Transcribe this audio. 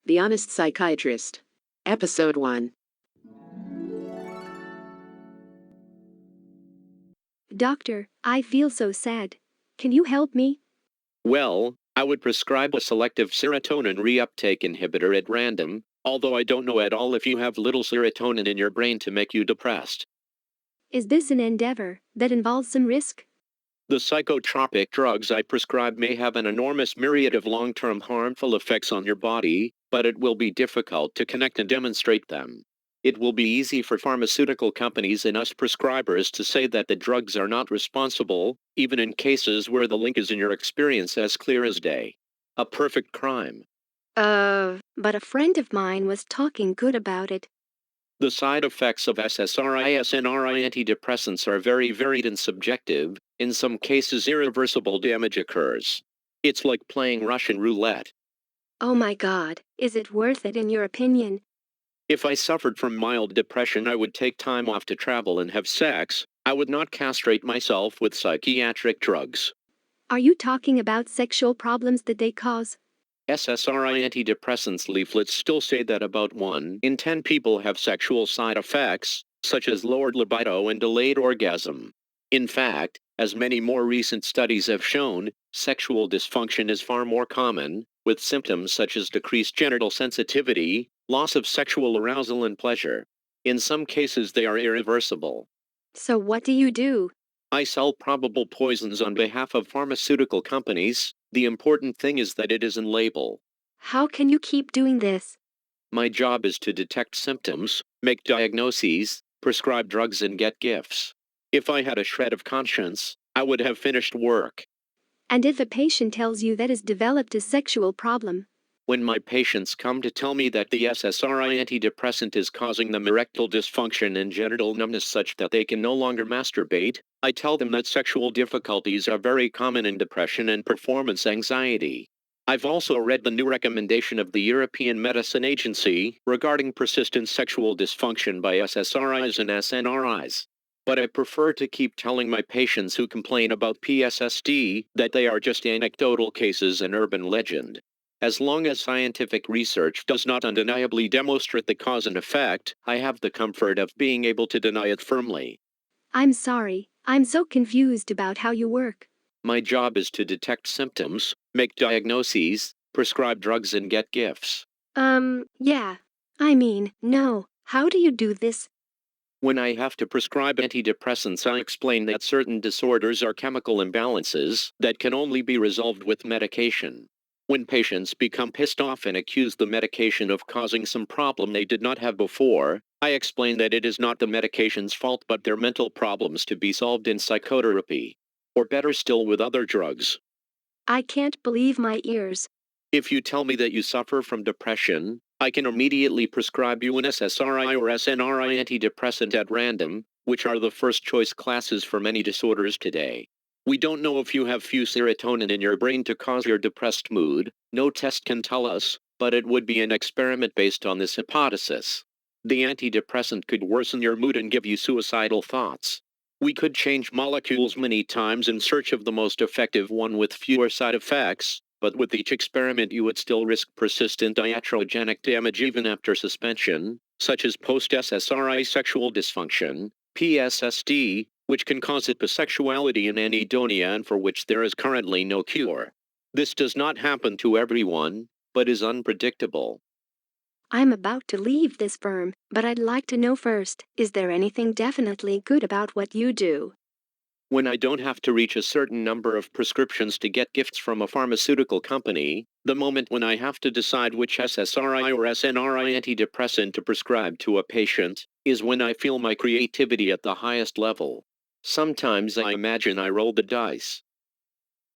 The Honest Psychiatrist. Episode 1. Doctor, I feel so sad. Can you help me? Well, I would prescribe a selective serotonin reuptake inhibitor at random, although I don't know at all if you have little serotonin in your brain to make you depressed. Is this an endeavor that involves some risk? The psychotropic drugs I prescribe may have an enormous myriad of long-term harmful effects on your body, but it will be difficult to connect and demonstrate them. It will be easy for pharmaceutical companies and us prescribers to say that the drugs are not responsible, even in cases where the link is in your experience as clear as day. A perfect crime. But a friend of mine was talking good about it. The side effects of SSRI/SNRI antidepressants are very varied and subjective. In some cases, irreversible damage occurs. It's like playing Russian roulette. Oh my God, is it worth it in your opinion? If I suffered from mild depression, I would take time off to travel and have sex. I would not castrate myself with psychiatric drugs. Are you talking about sexual problems that they cause? SSRI antidepressants leaflets still say that about 1 in 10 people have sexual side effects, such as lowered libido and delayed orgasm. In fact, as many more recent studies have shown, sexual dysfunction is far more common, with symptoms such as decreased genital sensitivity, loss of sexual arousal and pleasure. In some cases, they are irreversible. So what do you do? I sell probable poisons on behalf of pharmaceutical companies. The important thing is that it is in label. How can you keep doing this? My job is to detect symptoms, make diagnoses, prescribe drugs, and get gifts. If I had a shred of conscience, I would have finished work. And if a patient tells you that has developed a sexual problem? When my patients come to tell me that the SSRI antidepressant is causing them erectile dysfunction and genital numbness such that they can no longer masturbate, I tell them that sexual difficulties are very common in depression and performance anxiety. I've also read the new recommendation of the European Medicine Agency regarding persistent sexual dysfunction by SSRIs and SNRIs. But I prefer to keep telling my patients who complain about PSSD that they are just anecdotal cases and urban legend. As long as scientific research does not undeniably demonstrate the cause and effect, I have the comfort of being able to deny it firmly. I'm sorry, I'm so confused about how you work. My job is to detect symptoms, make diagnoses, prescribe drugs, and get gifts. Yeah. No. How do you do this? When I have to prescribe antidepressants, I explain that certain disorders are chemical imbalances that can only be resolved with medication. When patients become pissed off and accuse the medication of causing some problem they did not have before, I explain that it is not the medication's fault but their mental problems to be solved in psychotherapy. Or better still, with other drugs. I can't believe my ears. If you tell me that you suffer from depression, I can immediately prescribe you an SSRI or SNRI antidepressant at random, which are the first choice classes for many disorders today. We don't know if you have few serotonin in your brain to cause your depressed mood. No test can tell us, but it would be an experiment based on this hypothesis. The antidepressant could worsen your mood and give you suicidal thoughts. We could change molecules many times in search of the most effective one with fewer side effects, but with each experiment you would still risk persistent iatrogenic damage even after suspension, such as post-SSRI sexual dysfunction, PSSD, which can cause hyposexuality and anhedonia and for which there is currently no cure. This does not happen to everyone, but is unpredictable. I'm about to leave this firm, but I'd like to know first, is there anything definitely good about what you do? When I don't have to reach a certain number of prescriptions to get gifts from a pharmaceutical company, the moment when I have to decide which SSRI or SNRI antidepressant to prescribe to a patient, is when I feel my creativity at the highest level. Sometimes I imagine I roll the dice.